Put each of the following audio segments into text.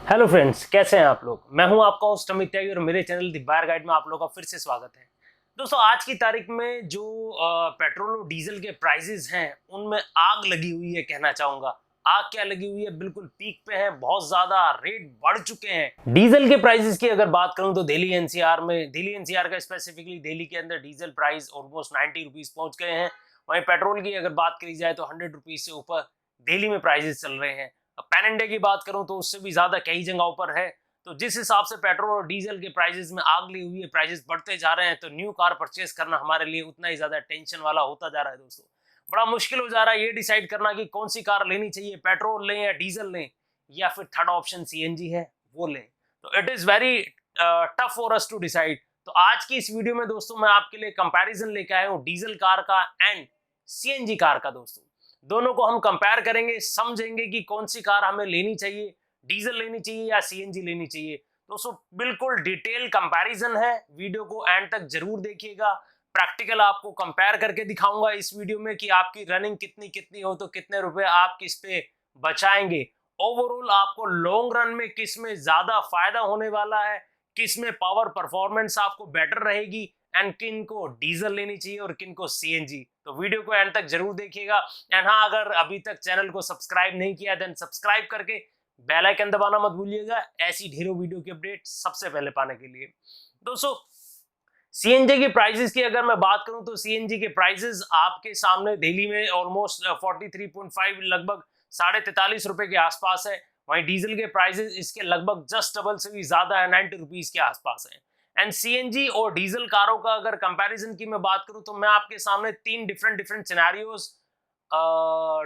Hello friends, कैसे हैं आप लोग। मैं हूं आपका होस्ट अमित त्यागी और मेरे चैनल द बायर गाइड में आप लोगों का फिर से स्वागत है। दोस्तों, आज की तारीख में जो पेट्रोल और डीजल के प्राइसेस हैं उनमें आग लगी हुई है। कहना चाहूंगा आग क्या लगी हुई है, बिल्कुल पीक पे है, बहुत ज्यादा रेट बढ़ चुके हैं। डीजल के प्राइसेस की अगर बात करूं तो दिल्ली एनसीआर का स्पेसिफिकली दिल्ली के अंदर डीजल प्राइस ऑलमोस्ट 90 रुपीज पहुंच गए हैं। वहीं पेट्रोल की अगर बात करी जाए तो 100 रुपीज से ऊपर दिल्ली में प्राइसेस चल रहे हैं। पैन इंडिया की बात करूं तो उससे भी ज्यादा कई जगहों पर है। तो जिस हिसाब से पेट्रोल और डीजल के प्राइसेस में आग ली हुई है, प्राइसेस बढ़ते जा रहे हैं, तो न्यू कार परचेस करना हमारे लिए उतना ही ज्यादा टेंशन वाला होता जा रहा है। दोस्तों, बड़ा मुश्किल हो जा रहा है ये डिसाइड करना कि कौन सी कार लेनी चाहिए, पेट्रोल लें या डीजल लें, या फिर थर्ड ऑप्शन सीएनजी है वो लें। तो it is very tough for us to decide. तो आज की इस वीडियो में दोस्तों मैं आपके लिए कंपैरिजन लेके आया हूँ डीजल कार का एंड सीएनजी कार का। दोस्तों, दोनों को हम कंपेयर करेंगे, समझेंगे कि कौन सी कार हमें लेनी चाहिए, डीजल लेनी चाहिए या सीएनजी लेनी चाहिए। दोस्तों, बिल्कुल डिटेल कंपैरिजन है, वीडियो को एंड तक जरूर देखिएगा। प्रैक्टिकल आपको कंपेयर करके दिखाऊंगा इस वीडियो में कि आपकी रनिंग कितनी हो तो कितने रुपए आप किस पे बचाएंगे। ओवरऑल आपको लॉन्ग रन में किस में ज्यादा फायदा होने वाला है, किस में पावर परफॉर्मेंस आपको बेटर रहेगी, एंड किन को डीजल लेनी चाहिए और किन को सीएनजी। तो वीडियो को एंड तक जरूर देखिएगा। एंड हाँ, अगर अभी तक चैनल को सब्सक्राइब नहीं किया देन सब्सक्राइब करके बेल आइकन दबाना मत भूलिएगा, ऐसी ढेरों वीडियो की अपडेट सबसे पहले पाने के लिए। दोस्तों, सीएनजी की प्राइसेस की अगर मैं बात करूं तो सीएनजी के प्राइसेस आपके सामने दिल्ली में ऑलमोस्ट 43.5 लगभग 43.5 रुपए के आसपास है। वहीं डीजल के प्राइसेस इसके लगभग जस्ट डबल से भी ज्यादा है, 90 रुपीज के आसपास है। एंड सीएनजी और डीजल कारों का अगर कंपैरिजन की मैं बात करूं तो मैं आपके सामने तीन डिफरेंट सिनेरियोस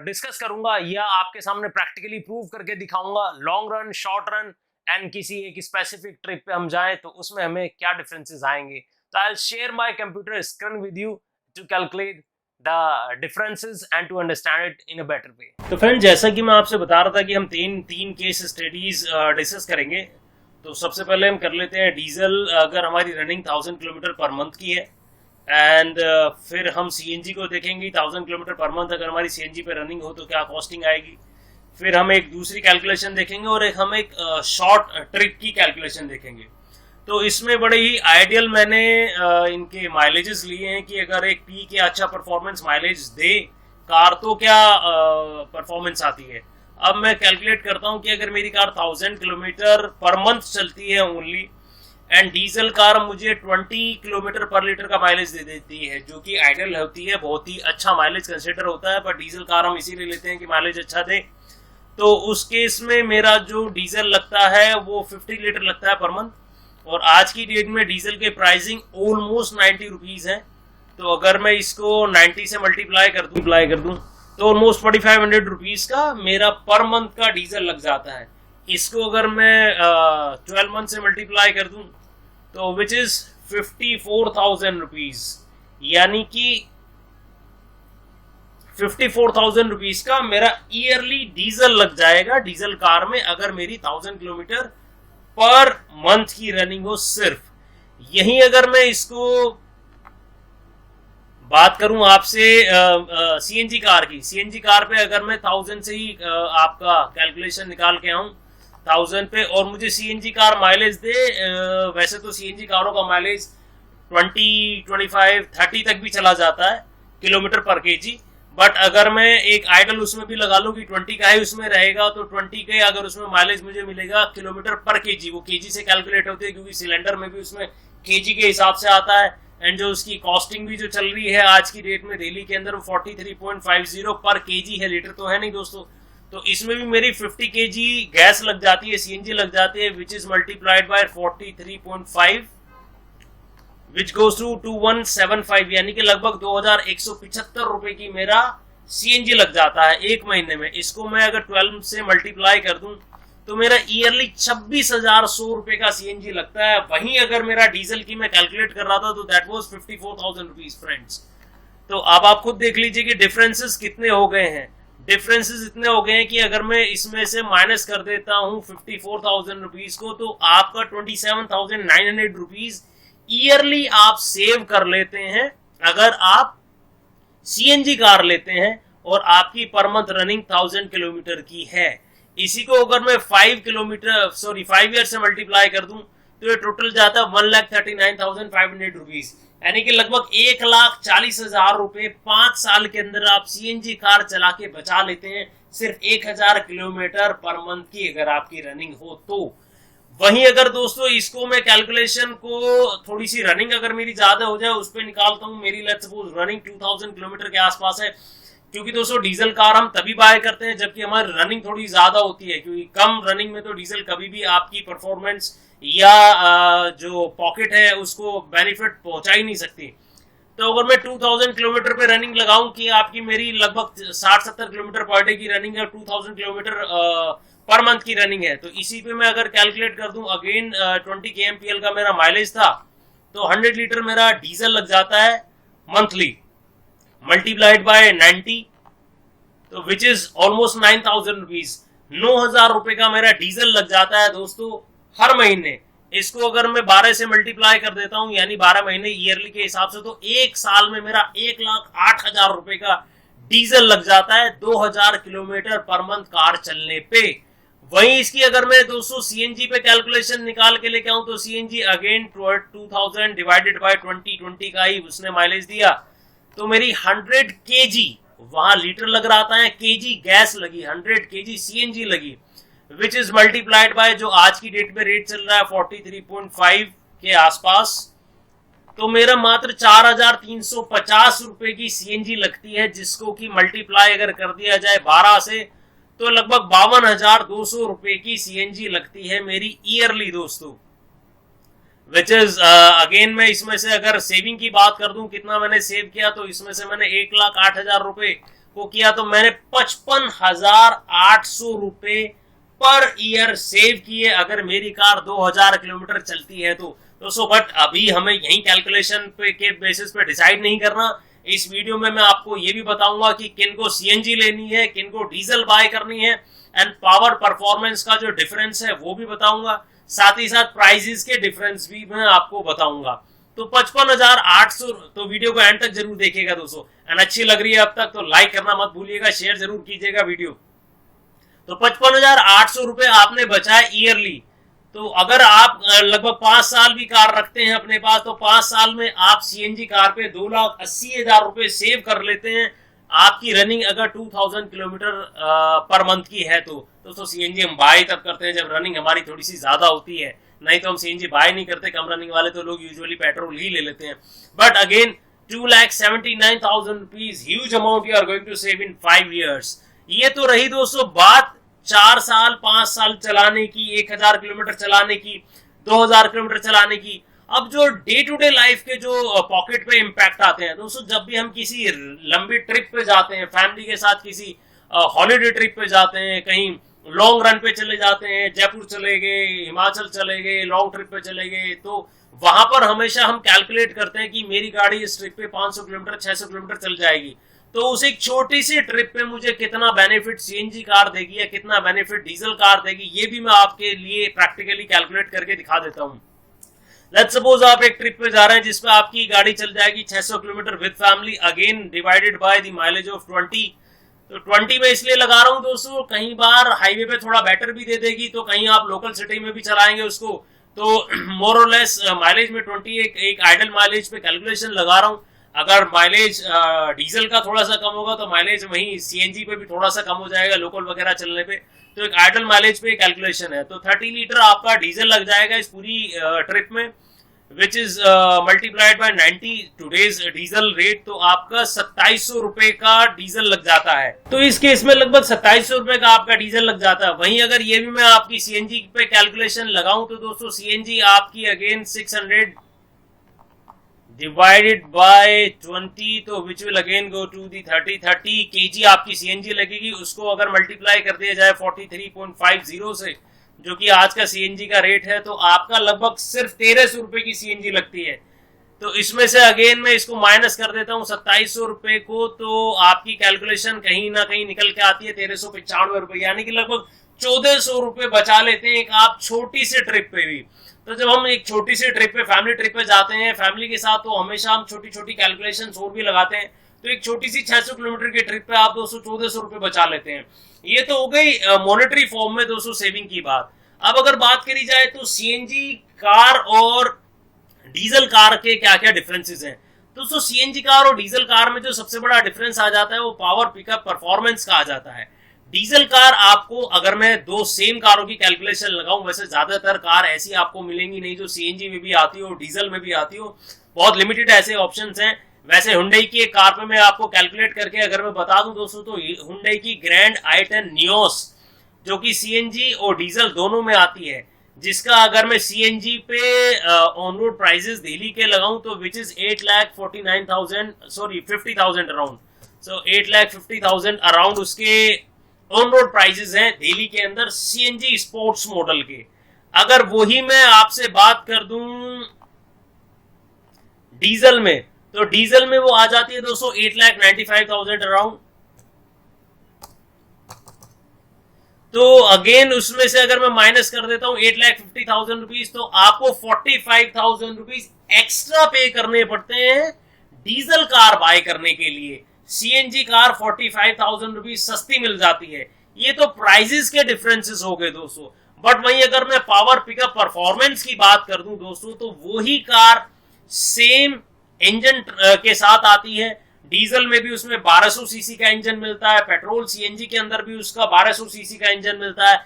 डिस्कस करूंगा या आपके सामने प्रैक्टिकली प्रूव करके दिखाऊंगा। Long run, short run and किसी एक स्पेसिफिक ट्रिप पे हम जाएं तो उसमें हमें क्या डिफरेंसेस आएंगे। तो I will share my computer screen with you to calculate the differences and to understand it in a better way. तो फ्रेंड, जैसा कि मैं आपसे बता रहा था कि हम तीन केस स्टडीज डिस्कस करेंगे। तो सबसे पहले हम कर लेते हैं डीजल। अगर हमारी रनिंग 1000 किलोमीटर पर मंथ की है एंड फिर हम सीएनजी को देखेंगे 1000 किलोमीटर पर मंथ अगर हमारी सीएनजी पे रनिंग हो तो क्या कॉस्टिंग आएगी। फिर हम एक दूसरी कैलकुलेशन देखेंगे और हम एक शॉर्ट ट्रिप की कैलकुलेशन देखेंगे। तो इसमें बड़े ही आइडियल मैंने इनके माइलेजेस लिए हैं कि अगर एक पी के अच्छा परफॉर्मेंस माइलेज दे कार तो क्या परफॉर्मेंस आती है। अब मैं कैलकुलेट करता हूं कि अगर मेरी कार 1000 किलोमीटर पर मंथ चलती है ओनली एंड डीजल कार मुझे 20 किलोमीटर पर लीटर का माइलेज दे देती है, जो कि आइडियल होती है, बहुत ही अच्छा माइलेज कंसिडर होता है। पर डीजल कार हम इसीलिए लेते हैं कि माइलेज अच्छा दे। तो उस केस में मेरा जो डीजल लगता है वो 50 लीटर लगता है पर मंथ, और आज की डेट में डीजल के प्राइसिंग ऑलमोस्ट 90 रुपीज है। तो अगर मैं इसको 90 से मल्टीप्लाई कर दूं तो ऑलमोस्ट 4500 रुपीज का मेरा पर मंथ का डीजल लग जाता है। इसको अगर मैं 12 मंथ से मल्टीप्लाई कर दूं तो विच इज 54,000 रुपीज, यानी कि 54,000 रुपीज का मेरा ईयरली डीजल लग जाएगा डीजल कार में, अगर मेरी 1000 किलोमीटर पर मंथ की रनिंग हो सिर्फ। यही अगर मैं इसको बात करूं आपसे सीएनजी कार की, सीएनजी कार पे अगर मैं 1000 से ही आपका कैलकुलेशन निकाल के आऊं 1000 पे, और मुझे सीएनजी कार माइलेज दे, वैसे तो सीएनजी कारों का माइलेज 20, 25, 30 तक भी चला जाता है किलोमीटर पर केजी। बट अगर मैं एक आइडल उसमें भी लगा लूं कि 20 का ही उसमें रहेगा तो 20 के अगर उसमें माइलेज मुझे मिलेगा किलोमीटर पर केजी, वो केजी से कैलकुलेट होती है क्योंकि सिलेंडर में भी उसमें केजी के हिसाब से आता है। एंड जो उसकी कॉस्टिंग भी जो चल रही है आज की डेट में दिल्ली के अंदर वो 43.50 पर केजी है, लीटर तो है नहीं दोस्तों। तो इसमें भी मेरी 50 केजी गैस लग जाती है, सीएनजी लग जाती है, which is multiplied by 43.5 which goes to 2175, यानी कि लगभग 2175 रुपए की मेरा सीएनजी लग जाता है एक महीने में। इसको मैं अगर 12 से मल्टीप्लाई कर दूं तो मेरा ईयरली 26,100 रुपए का सीएनजी लगता है। वहीं अगर मेरा डीजल की मैं कैलकुलेट कर रहा था तो दैट वाज 54,000 रुपीज फ्रेंड्स। तो अब आप खुद देख लीजिए कि डिफरेंसेस कितने हो गए हैं। डिफरेंसेस इतने हो गए हैं कि अगर मैं इसमें से माइनस कर देता हूं 54,000 रुपीज को तो आपका 27,900 रुपीज ईयरली आप सेव कर लेते हैं अगर आप सीएनजी कार लेते हैं और आपकी पर मंथ रनिंग 1000 किलोमीटर की है। इसी को अगर मैं 5 ईयर से मल्टीप्लाई कर दूं तो ये टोटल जाता है 1,39,500 रुपीज, यानी कि लगभग 1,40,000 रुपए 5 साल के अंदर आप सीएनजी कार चला के बचा लेते हैं, सिर्फ 1,000 किलोमीटर पर मंथ की अगर आपकी रनिंग हो तो। वहीं अगर दोस्तों इसको मैं कैलकुलेशन को थोड़ी सी रनिंग अगर मेरी ज्यादा हो जाए उस पर निकालता हूँ, मेरी लेट्स सपोज रनिंग 2000 किलोमीटर के आसपास है, क्योंकि दोस्तों डीजल कार हम तभी बाय करते हैं जबकि हमारी रनिंग थोड़ी ज्यादा होती है, क्योंकि कम रनिंग में तो डीजल कभी भी आपकी परफॉर्मेंस या जो पॉकेट है उसको बेनिफिट पहुंचा ही नहीं सकती। तो अगर मैं 2000 किलोमीटर पे रनिंग लगाऊं कि आपकी मेरी लगभग 60-70 किलोमीटर पर डे की रनिंग है, 2000 किलोमीटर पर मंथ की रनिंग है, तो इसी पे मैं अगर कैलकुलेट कर दूं अगेन 20 kmpl का मेरा माइलेज था, तो 100 लीटर मेरा डीजल लग जाता है मंथली मल्टीप्लाइड बाय 90, तो विच इज ऑलमोस्ट 9,000 रुपीज, 9,000 रुपए का मेरा डीजल लग जाता है दोस्तों हर महीने। इसको अगर मैं 12 से मल्टीप्लाई कर देता हूं यानी 12 महीने ईयरली के हिसाब से, तो एक साल में मेरा 1,08,000 रुपए का डीजल लग जाता है 2,000 किलोमीटर पर मंथ कार चलने पे। वहीं इसकी अगर मैं दोस्तों सीएनजी पे कैलकुलेशन निकाल के लेके आऊं तो सीएनजी अगेन 2000 डिवाइडेड बाय 20 का ही उसने माइलेज दिया, तो मेरी 100 केजी वहां लीटर लग रहा है, केजी गैस लगी, 100 केजी सीएनजी लगी, विच इज मल्टीप्लाइड बाय जो आज की डेट में रेट चल रहा है 43.5 के आसपास, तो मेरा मात्र 4,350 रुपए की सीएनजी लगती है, जिसको कि मल्टीप्लाई अगर कर दिया जाए 12 से तो लगभग 52,200 रुपए की सीएनजी लगती है मेरी ईयरली दोस्तों, विच इज अगेन मैं इसमें से अगर सेविंग की बात कर दूं कितना मैंने सेव किया, तो इसमें से मैंने 1,08,000 रुपए को किया तो मैंने 55,800 रुपए पर ईयर सेव किए अगर मेरी कार 2,000 किलोमीटर चलती है तो दोस्तों। बट अभी हमें यही कैलकुलेशन पे के बेसिस पे डिसाइड नहीं करना, इस वीडियो में मैं आपको ये भी बताऊंगा कि किनको सीएनजी लेनी है, किनको डीजल बाय करनी है, एंड पावर परफॉर्मेंस का जो डिफरेंस है वो भी बताऊंगा, साथ ही साथ प्राइसेस के डिफरेंस भी मैं आपको बताऊंगा। तो 55,800, तो वीडियो को एंड तक जरूर देखिएगा दोस्तों, एंड अच्छी लग रही है अब तक तो लाइक करना मत भूलिएगा, शेयर जरूर कीजिएगा वीडियो। तो 55,800 रुपए आपने बचाए ईयरली, तो अगर आप लगभग 5 साल भी कार रखते हैं अपने पास तो 5 साल में आप सीएनजी कार पे 2,80,000 रुपए सेव कर लेते हैं। आपकी रनिंग अगर 2000 किलोमीटर पर मंथ की है तो दोस्तों सीएनजी हम बाय तब करते हैं जब रनिंग हमारी थोड़ी सी ज्यादा होती है, नहीं तो हम सीएनजी बाय नहीं करते। कम रनिंग वाले तो लोग यूजुअली पेट्रोल ही ले लेते हैं। But again 2,79,000 rupees, huge amount you are going to save in 5 years. ये तो रही दोस्तों बात 4 साल 5 साल चलाने की, 1,000 किलोमीटर चलाने की, 2,000 किलोमीटर चलाने की। अब जो डे टू डे लाइफ के जो पॉकेट पे इम्पैक्ट आते हैं दोस्तों, जब भी हम किसी लंबी ट्रिप पे जाते हैं, फैमिली के साथ किसी हॉलीडे ट्रिप पे जाते हैं, कहीं लॉन्ग रन पे चले जाते हैं, जयपुर चले गए, हिमाचल चले गए, लॉन्ग ट्रिप पे चले गए, तो वहां पर हमेशा हम कैलकुलेट करते हैं कि मेरी गाड़ी इस ट्रिप पे 500 किलोमीटर 600 किलोमीटर चल जाएगी, तो उस एक छोटी सी ट्रिप पे मुझे कितना बेनिफिट सीएनजी कार देगी या कितना बेनिफिट डीजल कार देगी, ये भी मैं आपके लिए प्रैक्टिकली कैलकुलेट करके दिखा देता हूँ। लेट्स सपोज आप एक ट्रिप पे जा रहे हैं जिसपे आपकी गाड़ी चल जाएगी 600 kilometre with family, again divided by the mileage of 20। तो 20 में इसलिए लगा रहा हूँ दोस्तों, कहीं बार हाईवे पे थोड़ा बेटर भी दे देगी, तो कहीं आप लोकल सिटी में भी चलाएंगे उसको, तो मोर और लेस माइलेज में 20 एक आइडल माइलेज पे कैलकुलेशन लगा रहा हूँ। अगर माइलेज डीजल का थोड़ा सा कम होगा तो माइलेज वहीं सीएनजी पे भी थोड़ा सा कम हो जाएगा लोकल वगैरह चलने पे, तो एक आइडल माइलेज पे कैलकुलेशन है। तो 30 लीटर आपका डीजल लग जाएगा इस पूरी ट्रिप में, विच is multiplied bye 90 today's diesel rate, तो आपका 2700 रुपए का डीजल लग जाता है। तो इस केस में लगभग 2700 रुपए का आपका डीजल लग जाता है। वहीं अगर ये भी मैं आपकी सीएनजी पे कैलकुलेशन लगाऊं तो दोस्तों सीएनजी आपकी अगेन 600 डिवाइडेड बाय 20, तो which will again go to the 30 KG आपकी सीएनजी लगेगी। उसको अगर मल्टीप्लाई कर दिया जाए 43.50 से, जो कि आज का सीएनजी का रेट है, तो आपका लगभग सिर्फ 1300 रुपए की सीएनजी लगती है। तो इसमें से अगेन मैं इसको माइनस कर देता हूँ 2700 रुपए को, तो आपकी कैलकुलेशन कहीं ना कहीं निकल के आती है 1395 रुपए, यानी कि लगभग 1400 रुपए बचा लेते हैं एक आप छोटी सी ट्रिप पे भी। तो जब हम एक छोटी सी ट्रिप पे फैमिली ट्रिप पे जाते हैं फैमिली के साथ, तो हमेशा हम छोटी छोटी कैलकुलेशन और भी लगाते हैं। तो एक छोटी सी 600 किलोमीटर की ट्रिप पे आप 200-1400 रुपए बचा लेते हैं। ये तो हो गई मॉनेटरी फॉर्म में दोस्तों सेविंग की बात। अब अगर बात करी जाए तो सीएनजी कार और डीजल कार के क्या क्या डिफरेंसेस हैं। दोस्तों सीएनजी कार और डीजल कार में जो सबसे बड़ा डिफरेंस आ जाता है वो पावर पिकअप परफॉर्मेंस का आ जाता है। डीजल कार आपको, अगर मैं दो सेम कारों की कैलकुलेशन लगाऊं, वैसे ज्यादातर कार ऐसी आपको मिलेंगी नहीं जो सीएनजी में भी आती हो डीजल में भी आती हो, बहुत लिमिटेड ऐसे ऑप्शंस हैं। वैसे हुंडई की एक कार पे मैं आपको कैलकुलेट करके अगर मैं बता दूं दोस्तों, तो हुंडई की ग्रैंड i10 नियोस जो कि सीएनजी और डीजल दोनों में आती है, जिसका अगर मैं सीएनजी पे ऑन रोड प्राइसेस दिल्ली के लगाऊं तो which is 8,49,000 around, so 8,50,000 around उसके ऑन रोड प्राइसेस हैं दिल्ली के अंदर सीएनजी स्पोर्ट्स मॉडल के। अगर वही मैं आपसे बात कर दूं डीजल में, तो डीजल में वो आ जाती है दोस्तों 8,95,000 अराउंड। तो अगेन उसमें से अगर मैं माइनस कर देता हूं 8,50,000 रुपीज, तो आपको 45,000 रुपीज एक्स्ट्रा पे करने पड़ते हैं डीजल कार बाय करने के लिए। सीएनजी कार 45,000 रुपीज सस्ती मिल जाती है। ये तो प्राइसेस के डिफरेंसेस हो गए दोस्तों। बट वहीं अगर मैं पावर पिकअप परफॉर्मेंस की बात कर दूं दोस्तों, तो वही कार सेम इंजन के साथ आती है। डीजल में भी उसमें 1200 सीसी का इंजन मिलता है, पेट्रोल सीएनजी के अंदर भी उसका 1200 सीसी का इंजन मिलता है।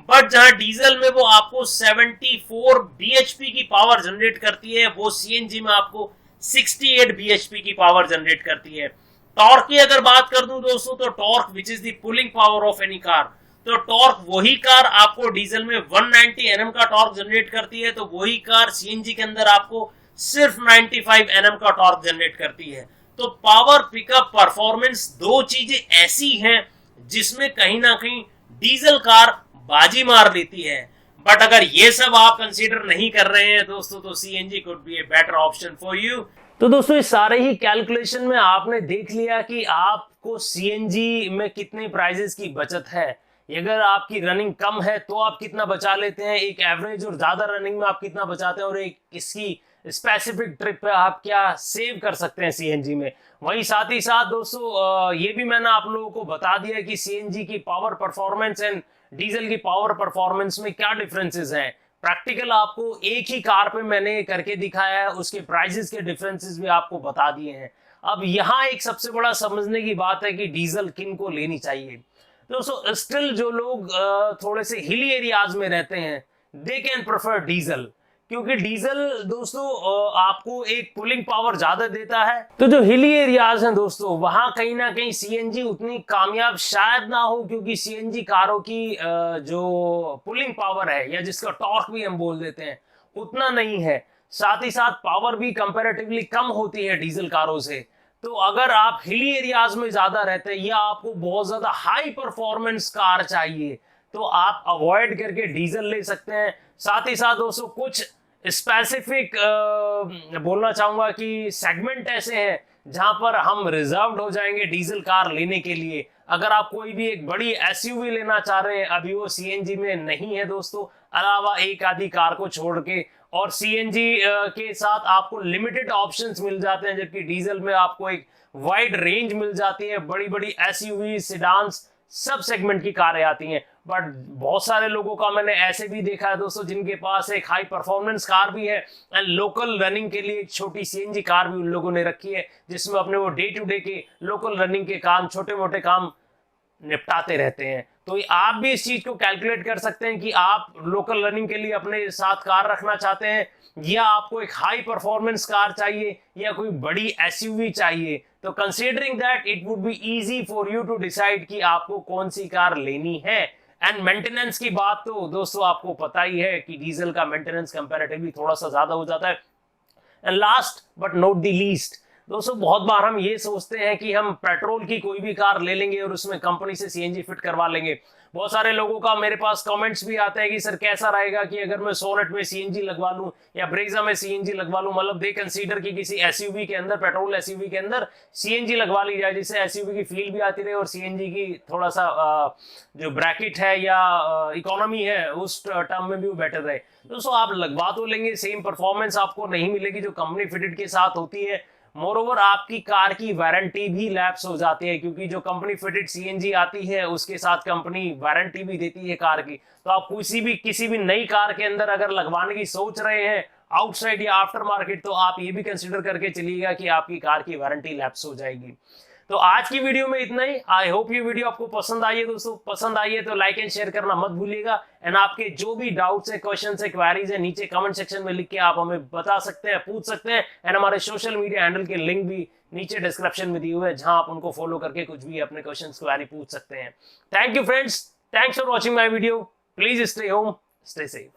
बट जहां डीजल में वो आपको 74 बीएचपी की पावर जनरेट करती है, वो सीएनजी में आपको 68 बीएचपी की पावर जनरेट करती है। टॉर्क की अगर बात कर दूं दोस्तों, तो torque which is the pulling power of any car, तो टॉर्क वही कार आपको डीजल में 190 एनएम का टॉर्क जनरेट करती है, तो वही कार सीएनजी के अंदर आपको सिर्फ 95 एनएम का टॉर्क जनरेट करती है। तो पावर पिकअप परफॉर्मेंस दो चीजें ऐसी हैं जिसमें कहीं ना कहीं डीजल कार बाजी मार लेती है। बट अगर ये सब आप कंसीडर नहीं कर रहे हैं दोस्तों, तो CNG could be a better option for you. तो दोस्तों इस सारे ही कैलकुलेशन में आपने देख लिया कि आपको सीएनजी में कितने प्राइजेस की बचत है। अगर आपकी रनिंग कम है तो आप कितना बचा लेते हैं एक एवरेज, और ज्यादा रनिंग में आप कितना बचाते हैं, और एक इसकी स्पेसिफिक ट्रिप पे आप क्या सेव कर सकते हैं सीएनजी में। वहीं साथ ही साथ दोस्तों ये भी मैंने आप लोगों को बता दिया कि सीएनजी की पावर परफॉर्मेंस एंड डीजल की पावर परफॉर्मेंस में क्या डिफरेंसेस हैं। प्रैक्टिकल आपको एक ही कार पे मैंने करके दिखाया है, उसके प्राइसेस के डिफरेंसेस भी आपको बता दिए हैं। अब यहाँ एक सबसे बड़ा समझने की बात है कि डीजल किन को लेनी चाहिए। दोस्तों स्टिल जो लोग थोड़े से हिली एरियाज में रहते हैं, दे कैन प्रेफर डीजल, क्योंकि डीजल दोस्तों आपको एक पुलिंग पावर ज्यादा देता है। तो जो हिली एरियाज हैं दोस्तों, वहां कहीं ना कहीं सीएनजी उतनी कामयाब शायद ना हो, क्योंकि सीएनजी कारों की जो पुलिंग पावर है, या जिसका टॉर्क भी हम बोल देते हैं, उतना नहीं है। साथ ही साथ पावर भी कंपैरेटिवली कम होती है डीजल कारों से। तो अगर आप हिली एरियाज में ज्यादा रहते हैं, या आपको बहुत ज्यादा हाई परफॉर्मेंस कार चाहिए, तो आप अवॉइड करके डीजल ले सकते हैं। साथ ही साथ दोस्तों कुछ स्पेसिफिक बोलना चाहूंगा कि सेगमेंट ऐसे हैं जहां पर हम रिजर्व्ड हो जाएंगे डीजल कार लेने के लिए। अगर आप कोई भी एक बड़ी एसयूवी लेना चाह रहे हैं, अभी वो सीएनजी में नहीं है दोस्तों, अलावा एक आधी कार को छोड़ के, और सीएनजी के साथ आपको लिमिटेड ऑप्शंस मिल जाते हैं, जबकि डीजल में आपको एक वाइड रेंज मिल जाती है। बड़ी बड़ी एसयूवी, सेडान्स, सब सेगमेंट की कारें आती हैं। बट बहुत सारे लोगों का मैंने ऐसे भी देखा है दोस्तों, जिनके पास एक हाई परफॉर्मेंस कार भी है एंड लोकल रनिंग के लिए एक छोटी सीएनजी कार भी उन लोगों ने रखी है, जिसमें अपने वो डे टू डे के लोकल रनिंग के काम, छोटे मोटे काम निपटाते रहते हैं। तो आप भी इस चीज को कैलकुलेट कर सकते हैं कि आप लोकल रनिंग के लिए अपने साथ कार रखना चाहते हैं, या आपको एक हाई परफॉर्मेंस कार चाहिए, या कोई बड़ी एसयूवी चाहिए। तो considering that, it would be easy for you to decide कि आपको कौन सी कार लेनी है। एंड मेंटेनेंस की बात तो दोस्तों आपको पता ही है कि डीजल का मेंटेनेंस कंपैरेटिवली थोड़ा सा ज्यादा हो जाता है। And last but not the least दोस्तों, बहुत बार हम ये सोचते हैं कि हम पेट्रोल की कोई भी कार ले लेंगे और उसमें कंपनी से सीएनजी फिट करवा लेंगे। बहुत सारे लोगों का मेरे पास कमेंट्स भी आते हैं कि सर कैसा रहेगा कि अगर मैं सोनेट में सीएनजी लगवा लूं या ब्रेजा में सीएनजी लगवा लूं, मतलब दे कंसीडर कि किसी एसयूवी के अंदर, पेट्रोल एसयूवी के अंदर सीएनजी लगवा ली जाए, जिससे एसयूवी की फील भी आती रहे और सीएनजी की थोड़ा सा जो ब्रैकेट है या इकोनॉमी है उस टर्म में भी वो बेटर रहे। दोस्तों आप लगवा तो लेंगे, सेम परफॉर्मेंस आपको नहीं मिलेगी जो कंपनी फिटेड के साथ होती है, मोरोवर आपकी कार की वारंटी भी लैप्स हो जाती है, क्योंकि जो कंपनी फिटेड सीएनजी आती है उसके साथ कंपनी वारंटी भी देती है कार की। तो आप किसी भी नई कार के अंदर अगर लगवाने की सोच रहे हैं आउटसाइड या आफ्टर मार्केट, तो आप ये भी कंसिडर करके चलिएगा कि आपकी कार की वारंटी लैप्स हो जाएगी। तो आज की वीडियो में इतना ही। आई होप ये वीडियो आपको पसंद आई है दोस्तों। पसंद आई है तो लाइक एंड शेयर करना मत भूलिएगा। एंड आपके जो भी डाउट्स है, क्वेश्चंस है, क्वेरीज है, नीचे कमेंट सेक्शन में लिख के आप हमें बता सकते हैं, पूछ सकते हैं। एंड हमारे सोशल मीडिया हैंडल के लिंक भी नीचे डिस्क्रिप्शन में दिए हुए हैं, जहां आप उनको फॉलो करके कुछ भी अपने क्वेश्चन क्वेरी पूछ सकते हैं। Thank you friends, thanks for watching my video. Please stay home, stay safe.